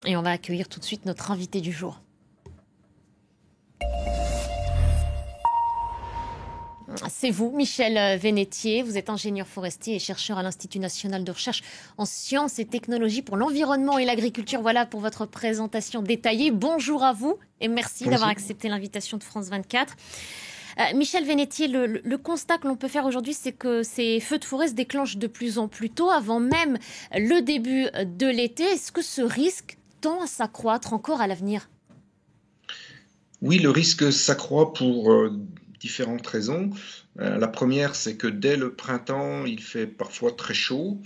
Et on va accueillir tout de suite notre invité du jour. C'est vous, Michel Vénétier. Vous êtes ingénieur forestier et chercheur à l'Institut national de recherche en sciences et technologies pour l'environnement et l'agriculture. Voilà pour votre présentation détaillée. Bonjour à vous et merci d'avoir Bonjour. accepté l'invitation de France 24. Michel Vénétier, le constat que l'on peut faire aujourd'hui, c'est que ces feux de forêt se déclenchent de plus en plus tôt, avant même le début de l'été. Est-ce que ce risque tend à s'accroître encore à l'avenir ? Oui, le risque s'accroît pour différentes raisons. La première, c'est que dès le printemps, il fait parfois très chaud,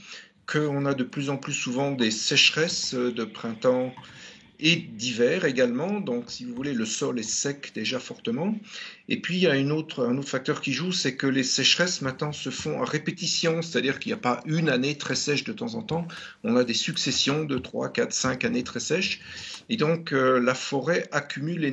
qu'on a de plus en plus souvent des sécheresses de printemps et d'hiver également. Donc, si vous voulez, le sol est sec déjà fortement. Et puis, il y a un autre facteur qui joue, c'est que les sécheresses maintenant se font à répétition, c'est-à-dire qu'il n'y a pas une année très sèche de temps en temps, on a des successions de 3, 4, 5 années très sèches. Et donc, la forêt accumule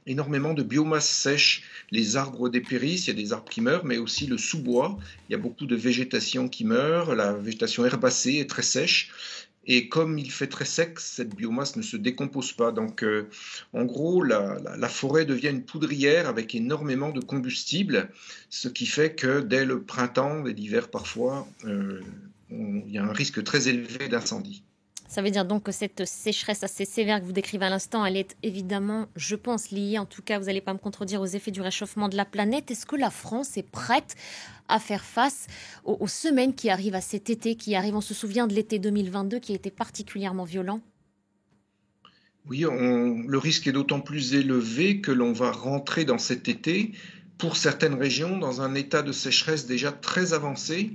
énormément de biomasse sèche. Les arbres dépérissent, il y a des arbres qui meurent, mais aussi le sous-bois. Il y a beaucoup de végétation qui meurt, la végétation herbacée est très sèche. Et comme il fait très sec, cette biomasse ne se décompose pas. Donc, en gros, la forêt devient une poudrière avec énormément de combustible, ce qui fait que dès le printemps et l'hiver parfois, il y a un risque très élevé d'incendie. Ça veut dire donc que cette sécheresse assez sévère que vous décrivez à l'instant, elle est évidemment, je pense, liée, en tout cas, vous n'allez pas me contredire, aux effets du réchauffement de la planète. Est-ce que la France est prête à faire face aux semaines qui arrivent, à cet été qui arrive? On se souvient de l'été 2022 qui a été particulièrement violent. Oui, le risque est d'autant plus élevé que l'on va rentrer dans cet été, pour certaines régions, dans un état de sécheresse déjà très avancé,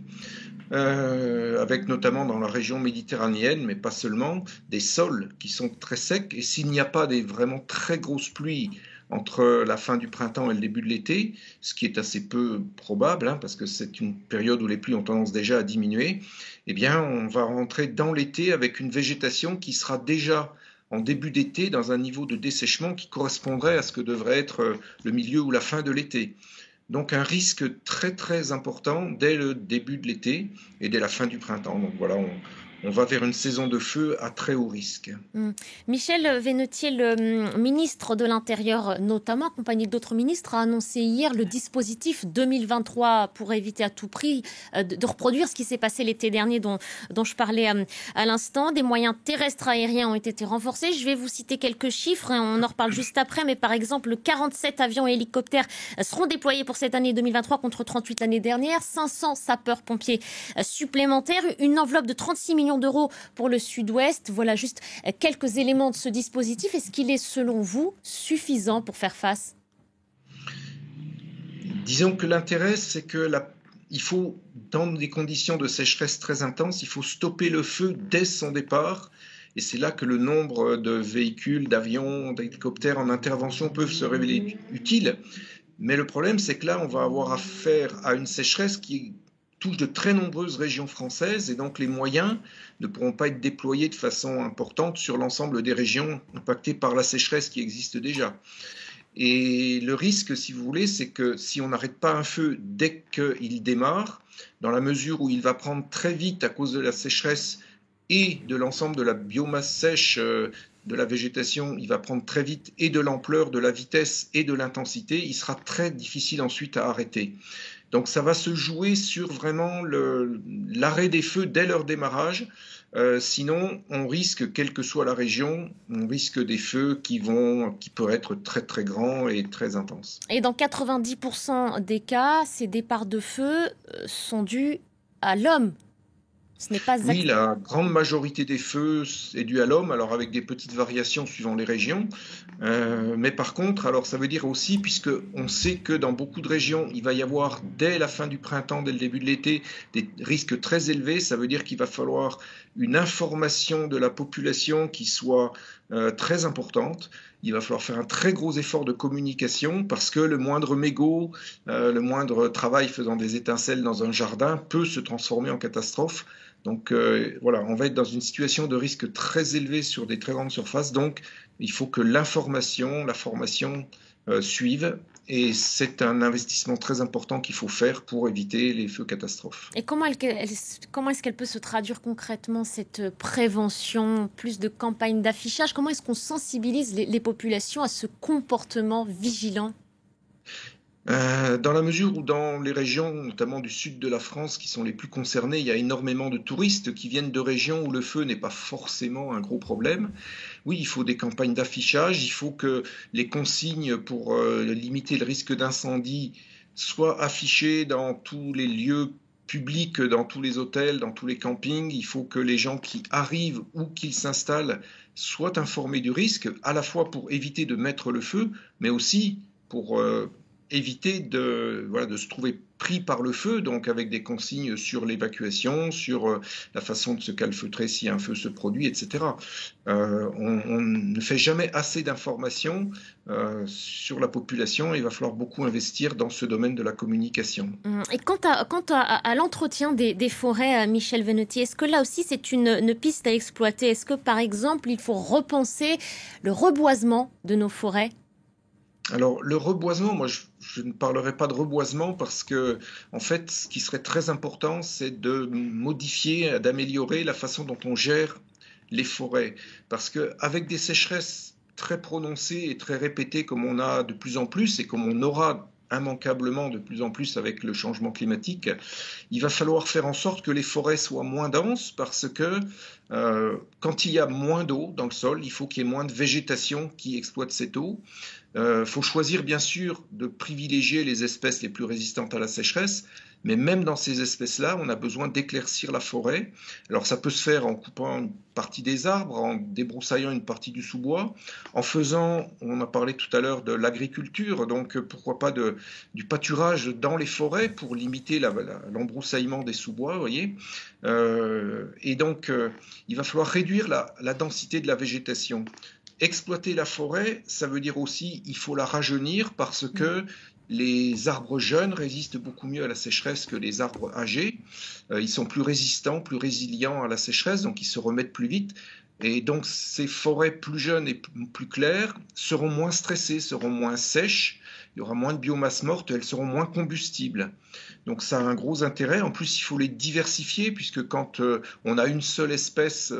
avec notamment dans la région méditerranéenne, mais pas seulement, des sols qui sont très secs. Et s'il n'y a pas des vraiment très grosses pluies entre la fin du printemps et le début de l'été, ce qui est assez peu probable, hein, parce que c'est une période où les pluies ont tendance déjà à diminuer, eh bien, on va rentrer dans l'été avec une végétation qui sera déjà en début d'été dans un niveau de dessèchement qui correspondrait à ce que devrait être le milieu ou la fin de l'été. Donc un risque très très important dès le début de l'été et dès la fin du printemps. Donc voilà, on va vers une saison de feu à très haut risque. Michel Vénétier, le ministre de l'Intérieur, notamment accompagné d'autres ministres, a annoncé hier le dispositif 2023 pour éviter à tout prix de reproduire ce qui s'est passé l'été dernier dont je parlais à l'instant. Des moyens terrestres aériens ont été renforcés. Je vais vous citer quelques chiffres, hein, on en reparle juste après, mais par exemple, 47 avions et hélicoptères seront déployés pour cette année 2023 contre 38 l'année dernière, 500 sapeurs-pompiers supplémentaires, une enveloppe de 36 millions d'euros pour le Sud-Ouest. Voilà juste quelques éléments de ce dispositif. Est-ce qu'il est, selon vous, suffisant pour faire face ? Disons que l'intérêt, c'est que il faut, dans des conditions de sécheresse très intenses, il faut stopper le feu dès son départ. Et c'est là que le nombre de véhicules, d'avions, d'hélicoptères en intervention peuvent se révéler utiles. Mais le problème, c'est que là, on va avoir affaire à une sécheresse qui touche de très nombreuses régions françaises et donc les moyens ne pourront pas être déployés de façon importante sur l'ensemble des régions impactées par la sécheresse qui existe déjà. Et le risque, si vous voulez, c'est que si on n'arrête pas un feu dès qu'il démarre, dans la mesure où il va prendre très vite à cause de la sécheresse et de l'ensemble de la biomasse sèche de la végétation, il va prendre très vite et de l'ampleur, de la vitesse et de l'intensité, il sera très difficile ensuite à arrêter. Donc ça va se jouer sur vraiment l'arrêt des feux dès leur démarrage. Sinon, on risque, quelle que soit la région, on risque des feux qui peuvent être très très grands et très intenses. Et dans 90% des cas, ces départs de feu sont dus à l'homme. Ce n'est pas Oui, la grande majorité des feux est due à l'homme, alors avec des petites variations suivant les régions. Mais par contre, alors ça veut dire aussi, puisque on sait que dans beaucoup de régions, il va y avoir dès la fin du printemps, dès le début de l'été, des risques très élevés. Ça veut dire qu'il va falloir une information de la population qui soit très importante. Il va falloir faire un très gros effort de communication parce que le moindre mégot, le moindre travail faisant des étincelles dans un jardin peut se transformer en catastrophe. Donc voilà, on va être dans une situation de risque très élevé sur des très grandes surfaces. Donc il faut que la formation suivent. Et c'est un investissement très important qu'il faut faire pour éviter les feux catastrophes. Et comment est-ce qu'elle peut se traduire concrètement, cette prévention, plus de campagnes d'affichage? Comment est-ce qu'on sensibilise les populations à ce comportement vigilant? Dans la mesure où dans les régions, notamment du sud de la France, qui sont les plus concernées, il y a énormément de touristes qui viennent de régions où le feu n'est pas forcément un gros problème. Oui, il faut des campagnes d'affichage, il faut que les consignes pour limiter le risque d'incendie soient affichées dans tous les lieux publics, dans tous les hôtels, dans tous les campings. Il faut que les gens qui arrivent ou qui s'installent soient informés du risque, à la fois pour éviter de mettre le feu, mais aussi pour éviter de se trouver pris par le feu, donc avec des consignes sur l'évacuation, sur la façon de se calfeutrer si un feu se produit, etc. On ne fait jamais assez d'informations sur la population. Il va falloir beaucoup investir dans ce domaine de la communication. Et quant à l'entretien des forêts, Michel Venotier, est-ce que là aussi c'est une piste à exploiter? Est-ce que par exemple il faut repenser le reboisement de nos forêts? Alors, le reboisement, moi, je ne parlerai pas de reboisement parce que, en fait, ce qui serait très important, c'est de modifier, d'améliorer la façon dont on gère les forêts. Parce qu'avec des sécheresses très prononcées et très répétées comme on a de plus en plus et comme on aura immanquablement de plus en plus avec le changement climatique, il va falloir faire en sorte que les forêts soient moins denses parce que quand il y a moins d'eau dans le sol, il faut qu'il y ait moins de végétation qui exploite cette eau. Faut choisir bien sûr de privilégier les espèces les plus résistantes à la sécheresse, mais même dans ces espèces-là, on a besoin d'éclaircir la forêt. Alors ça peut se faire en coupant une partie des arbres, en débroussaillant une partie du sous-bois, en faisant, on a parlé tout à l'heure de l'agriculture, donc pourquoi pas du pâturage dans les forêts pour limiter l'embroussaillement des sous-bois, vous voyez. Et donc il va falloir réduire la densité de la végétation. Exploiter la forêt, ça veut dire aussi il faut la rajeunir parce que les arbres jeunes résistent beaucoup mieux à la sécheresse que les arbres âgés. Ils sont plus résistants, plus résilients à la sécheresse, donc ils se remettent plus vite. Et donc ces forêts plus jeunes et plus claires seront moins stressées, seront moins sèches, il y aura moins de biomasse morte, elles seront moins combustibles. Donc ça a un gros intérêt. En plus, il faut les diversifier puisque quand on a une seule espèce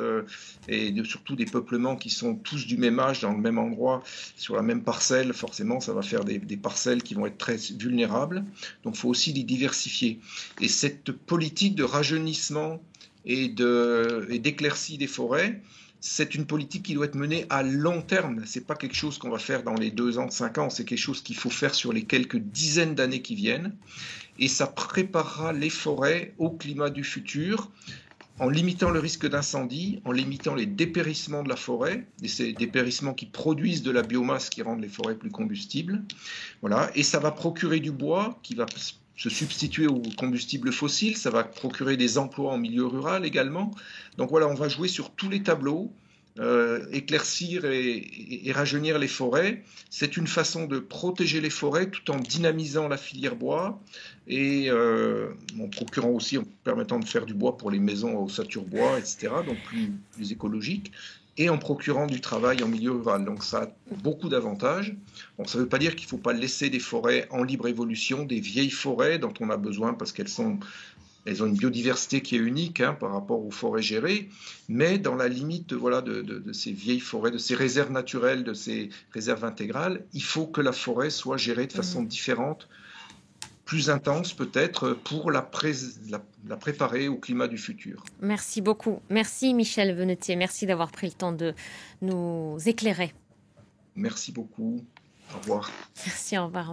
et surtout des peuplements qui sont tous du même âge, dans le même endroit, sur la même parcelle, forcément, ça va faire des parcelles qui vont être très vulnérables. Donc il faut aussi les diversifier. Et cette politique de rajeunissement et d'éclaircie des forêts, c'est une politique qui doit être menée à long terme. Ce n'est pas quelque chose qu'on va faire dans les 2 ans, 5 ans, c'est quelque chose qu'il faut faire sur les quelques dizaines d'années qui viennent. Et ça préparera les forêts au climat du futur, en limitant le risque d'incendie, en limitant les dépérissements de la forêt, et ces dépérissements qui produisent de la biomasse qui rendent les forêts plus combustibles. Voilà. Et ça va procurer du bois qui va se substituer aux combustibles fossiles, ça va procurer des emplois en milieu rural également. Donc voilà, on va jouer sur tous les tableaux, éclaircir et rajeunir les forêts. C'est une façon de protéger les forêts tout en dynamisant la filière bois et en procurant aussi, en permettant de faire du bois pour les maisons à ossature bois, etc., donc plus écologique, et en procurant du travail en milieu rural. Donc ça a beaucoup d'avantages. Bon, ça ne veut pas dire qu'il ne faut pas laisser des forêts en libre évolution, des vieilles forêts dont on a besoin parce qu'elles ont une biodiversité qui est unique par rapport aux forêts gérées, mais dans la limite de ces vieilles forêts, de ces réserves naturelles, de ces réserves intégrales, il faut que la forêt soit gérée de façon différente, plus intense peut-être, pour la préparer au climat du futur. Merci beaucoup. Merci Michel Venotier. Merci d'avoir pris le temps de nous éclairer. Merci beaucoup. Au revoir. Merci, au revoir.